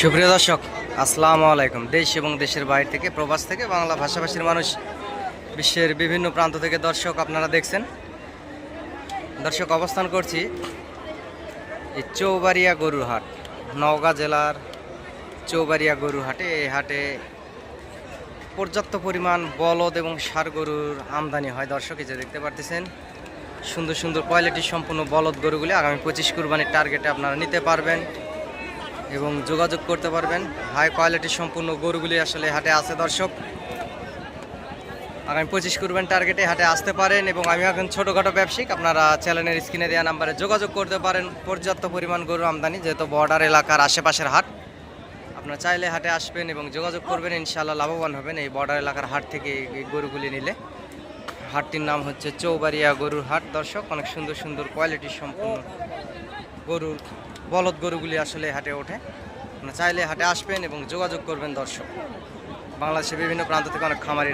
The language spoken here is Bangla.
সুপ্রিয় দর্শক, আসসালামু আলাইকুম। দেশ এবং দেশের বাইরে থেকে, প্রবাস থেকে বাংলা ভাষাভাষীর মানুষ, বিশ্বের বিভিন্ন প্রান্ত থেকে দর্শক আপনারা দেখছেন। দর্শক, অবস্থান করছি এই চৌবাড়িয়া গরুর হাট, নওগাঁ জেলার চৌবাড়িয়া গরুর হাটে। এই হাটে পর্যাপ্ত পরিমাণ বলদ এবং ষাঁড় গরুর আমদানি হয়। দর্শক, এই যে দেখতে পারতেছেন সুন্দর সুন্দর কোয়ালিটি সম্পূর্ণ বলদ গরুগুলি আগামী 25 কুরবানির টার্গেটে আপনারা নিতে পারবেন এবং যোগাযোগ করতে পারবেন। হাই কোয়ালিটি সম্পূর্ণ গরুগুলি আসলে হাটে আছে। দর্শক, আগামী 25 কুরবানি টার্গেটে হাটে আসতে পারেন এবং আমি এখন ছোটোখাটো ব্যবসায়িক, আপনারা চ্যানেলের স্ক্রিনে দেওয়া নাম্বারে যোগাযোগ করতে পারেন। পর্যাপ্ত পরিমাণ গরু আমদানি, যেহেতু বর্ডার এলাকার আশেপাশের হাট, আপনারা চাইলে হাটে আসবেন এবং যোগাযোগ করবেন, ইনশাআল্লাহ লাভবান হবেন এই বর্ডার এলাকার হাট থেকে এই গরুগুলি নিলে। হাটটির নাম হচ্ছে চৌবাড়িয়া গরুর হাট। দর্শক, অনেক সুন্দর সুন্দর কোয়ালিটি সম্পূর্ণ গরুর বলদ গরুগুলি আসলে হাটে ওঠে। আপনারা চাইলে হাটে আসবেন এবং যোগাযোগ করবেন। দর্শক, বাংলাদেশের বিভিন্ন প্রান্ত থেকে অনেক খামারি